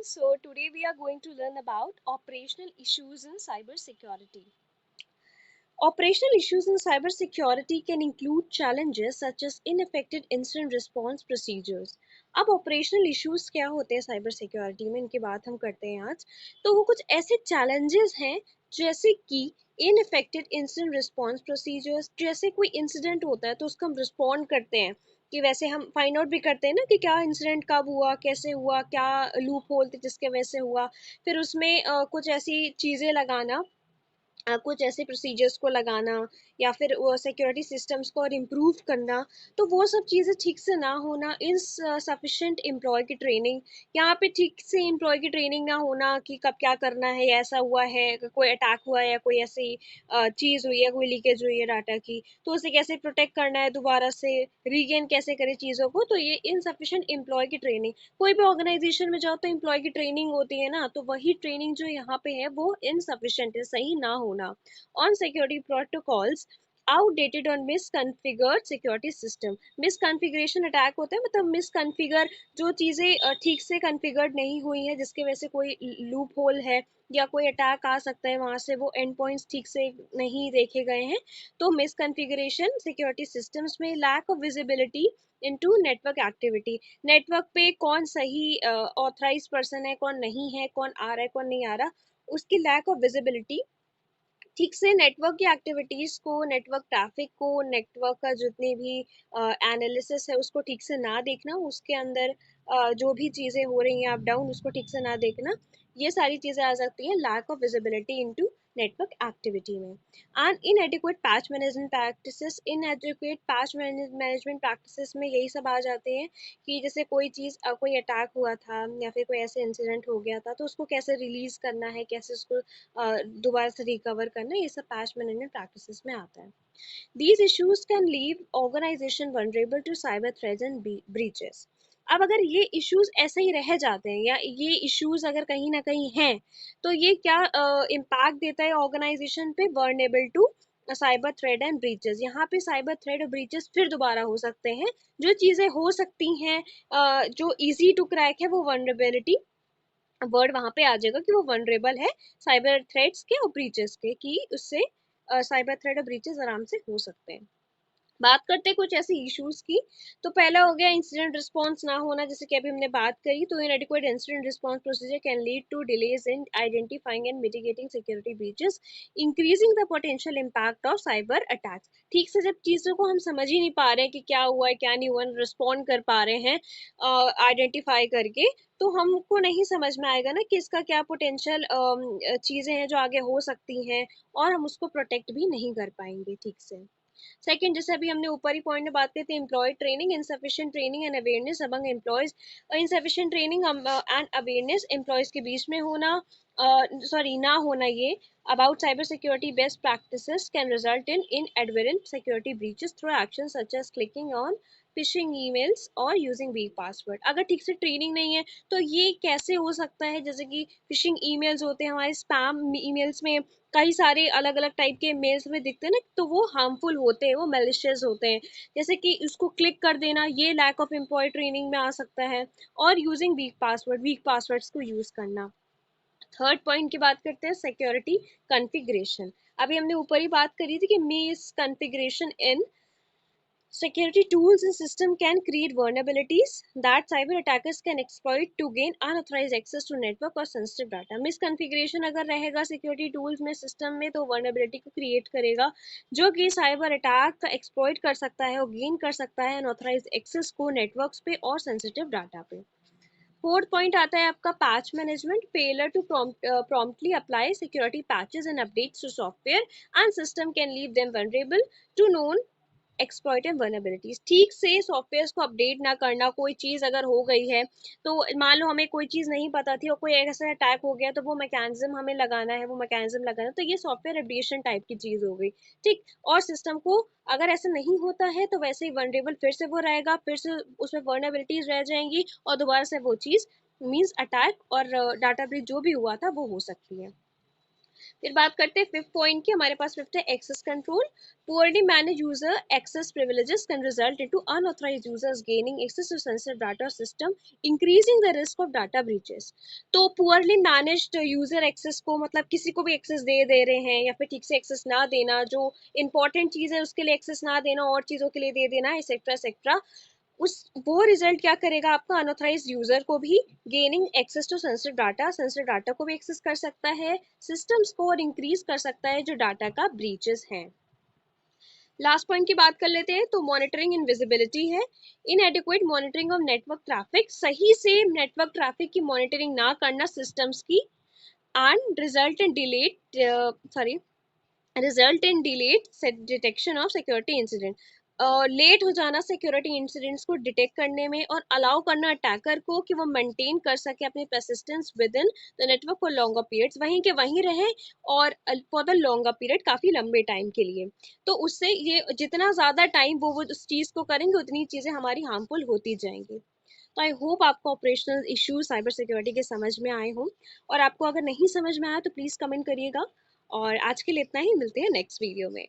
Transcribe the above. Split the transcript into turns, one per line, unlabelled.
So today we are going to learn about operational issues in cybersecurity. Operational issues in cybersecurity can include challenges such as ineffective incident response procedures. अब operational issues क्या होते हैं cyber security में, इनकी बात हम करते हैं आज। तो वो कुछ ऐसे चैलेंजेस हैं जैसे कि इनफेक्टेड इंसिडेंट रिस्पॉन्स प्रोसीजर्स। जैसे कोई इंसिडेंट होता है तो उसको हम रिस्पॉन्ड करते हैं कि वैसे हम फाइंड आउट भी करते हैं ना कि क्या इंसिडेंट कब हुआ, कैसे हुआ, क्या लूप होल थे जिसके वजह से हुआ। फिर उसमें कुछ ऐसी चीज़ें लगाना, कुछ ऐसे प्रोसीजर्स को लगाना या फिर वो सिक्योरिटी सिस्टम्स को और इम्प्रूव करना। तो वो सब चीज़ें ठीक से ना होना, इनसफिशिएंट एम्प्लॉय की ट्रेनिंग, यहाँ पे ठीक से एम्प्लॉय की ट्रेनिंग ना होना कि कब क्या करना है, ऐसा हुआ है कोई अटैक हुआ है या कोई ऐसी चीज़ हुई है, कोई लीकेज हुई है डाटा की, तो उसे कैसे प्रोटेक्ट करना है, दोबारा से रीगेन कैसे करें चीज़ों को। तो ये इनसफिशिएंट एम्प्लॉय की ट्रेनिंग, कोई भी ऑर्गेनाइजेशन में जाओ तो एम्प्लॉय की ट्रेनिंग होती है ना, तो वही ट्रेनिंग जो यहाँ पे है वो इनसफिशिएंट है, सही ना होना। ऑन सिक्योरिटी प्रोटोकॉल्स, आउटडेटेड और मिसकॉन्फ़िगर्ड सिक्योरिटी सिस्टम। मिसकॉन्फ़िगरेशन अटैक होता है, मतलब मिसकॉन्फ़िगर, जो चीज़ें ठीक से कॉन्फ़िगर्ड नहीं हुई हैं जिसके वजह से कोई लूप होल है या कोई अटैक आ सकता है, वहां से वो एंड पॉइंट्स ठीक से नहीं देखे गए हैं। तो मिसकॉन्फ़िगरेशन सिक्योरिटी सिस्टम्स में, lack of visibility into network activity, network पे कौन सही ऑथराइज पर्सन है, कौन नहीं है, कौन आ रहा है, कौन नहीं आ रहा, उसकी लैक ऑफ विजिबिलिटी। ठीक से नेटवर्क की एक्टिविटीज को, नेटवर्क ट्रैफिक को, नेटवर्क का जितनी भी एनालिसिस है उसको ठीक से ना देखना, उसके अंदर जो भी चीज़ें हो रही हैं अप डाउन उसको ठीक से ना देखना, ये सारी चीज़ें आ सकती हैं lack of visibility into network activity में। And inadequate patch management practices, inadequate patch management practices में यही सब आ जाते हैं कि जैसे कोई चीज़, कोई अटैक हुआ था या फिर कोई ऐसे इंसिडेंट हो गया था तो उसको कैसे रिलीज करना है, कैसे उसको दोबारा से रिकवर करना, ये सब पैच मैनेजमेंट प्रैक्टिसेस में आता है। These issues can leave organization vulnerable to cyber threats and breaches. अब अगर ये इश्यूज ऐसे ही रह जाते हैं या ये इश्यूज अगर कहीं ना कहीं हैं, तो ये क्या इम्पैक्ट देता है ऑर्गेनाइजेशन पे, vulnerable to cyber threat and breaches. यहाँ पे साइबर थ्रेड और ब्रीचेस फिर दोबारा हो सकते हैं। जो चीजें हो सकती हैं, जो इजी टू क्रैक है, वो वनरेबिलिटी वर्ड वहां पे आ जाएगा कि वो वनरेबल है साइबर थ्रेट्स के और ब्रीचेस के, कि उससे साइबर थ्रेट और ब्रीचेस आराम से हो सकते हैं। बात करते हैं कुछ ऐसे इश्यूज की। तो पहला हो गया इंसिडेंट रिस्पांस ना होना, जैसे कि अभी हमने बात करी। तो inadequate incident response procedure can lead to delays in identifying and mitigating security breaches, increasing the potential impact of cyber attacks. ठीक से जब चीज़ों को हम समझ ही नहीं पा रहे हैं कि क्या हुआ है क्या नहीं हुआ, रिस्पॉन्ड कर पा रहे हैं आइडेंटिफाई करके, तो हमको नहीं समझ में आएगा ना कि इसका क्या पोटेंशियल चीज़ें हैं जो आगे हो सकती हैं, और हम उसको प्रोटेक्ट भी नहीं कर पाएंगे ठीक से। सेकंड, जैसे अभी हमने ऊपर ही पॉइंट में बात की थी, employ training, insufficient training and awareness among employees. Insufficient training and awareness employees के बीच में होना, सॉरी ना होना, ये about cybersecurity best practices can result in inadvertent security breaches through actions such as clicking on phishing emails or using weak password। अगर ठीक से ट्रेनिंग नहीं है तो ये कैसे हो सकता है, जैसे कि फिशिंग ईमेल्स होते हैं, हमारे स्पैम ईमेल्स में कई सारे अलग अलग टाइप के मेल्स में दिखते हैं ना, तो वो हार्मफुल होते हैं, वो मेलिशियस होते हैं। जैसे कि उसको क्लिक कर देना, ये लैक ऑफ एम्प्लॉय ट्रेनिंग में आ सकता है। और यूजिंग वीक पासवर्ड्स को यूज करना। थर्ड पॉइंट की बात करते हैं, सिक्योरिटी कॉन्फ़िगरेशन। अभी हमने ऊपर ही बात करी थी कि miss configuration in security tools and system can create vulnerabilities that cyber attackers can exploit to gain unauthorized access to network or sensitive data। misconfiguration अगर रहेगा security tools में, system में, तो vulnerability को create करेगा जो कि cyber attack का exploit कर सकता है और gain कर सकता है unauthorized access को networks पे और sensitive data पे। फोर्थ पॉइंट आता है आपका patch management, failure to promptly apply security patches and updates to software and system can leave them vulnerable to known exploit and vulnerabilities. ठीक से सॉफ्टवेयर को अपडेट ना करना, कोई चीज़ अगर हो गई है तो मान लो हमें कोई चीज़ नहीं पता थी और कोई ऐसा अटैक हो गया, तो वो मैकेनिज्म हमें लगाना है, वो मैकेनिज्म लगाना है, तो ये सॉफ्टवेयर अपडेशन टाइप की चीज़ हो गई। ठीक, और सिस्टम को अगर ऐसा नहीं होता है तो वैसे ही वनरेबल फिर से वो रहेगा, फिर से उसमें वर्नेबिलिटीज रह जाएंगी और दोबारा से वो चीज़ मीन्स अटैक और डाटा ब्रीच जो भी हुआ था वो हो सकती है। फिर बात करते हैं फिफ्थ पॉइंट की। हमारे पास फिफ्थ है access control. Poorly manage user access privileges can result into unauthorized users gaining access to sensitive data system, increasing the risk of data breaches. तो पुअरली मैनेज्ड यूजर एक्सेस को मतलब किसी को भी एक्सेस दे रहे हैं या फिर ठीक से एक्सेस ना देना, जो इंपॉर्टेंट चीज है उसके लिए एक्सेस ना देना और चीजों के लिए दे देना, एक्सेट्रा एक्सेट्रा, उस वो रिजल्ट क्या करेगा आपका, अनऑथराइज यूजर को भी gaining access to sensitive data को भी एक्सेस कर सकता है, सिस्टम्स को और इंक्रीज कर सकता है जो डाटा का ब्रीचेस हैं। लास्ट पॉइंट की बात कर लेते हैं तो मॉनिटरिंग इनविजिबिलिटी है। इनएडिक्वेट मॉनिटरिंग ऑफ नेटवर्क ट्रैफिक, सही से नेटवर्क ट्रैफिक की मॉनिटरिंग ना करना सिस्टम्स की, and result in delayed detection of security incident, लेट हो जाना सिक्योरिटी इंसिडेंट्स को डिटेक्ट करने में और अलाउ करना अटैकर को कि वो मेंटेन कर सके अपनी persistence with in the network for longer periods, वहीं के वहीं रहे और फॉर द लॉन्गर पीरियड, काफी लंबे टाइम के लिए। तो उससे ये जितना ज्यादा टाइम वो उस चीज को करेंगे उतनी चीजें हमारी हार्मफुल होती जाएंगी। तो आई होप आपको ऑपरेशनल इश्यूज साइबर सिक्योरिटी के समझ में आए हों, और आपको अगर नहीं समझ में आया तो प्लीज कमेंट करिएगा। और आज के लिए इतना ही, मिलते हैं नेक्स्ट वीडियो में।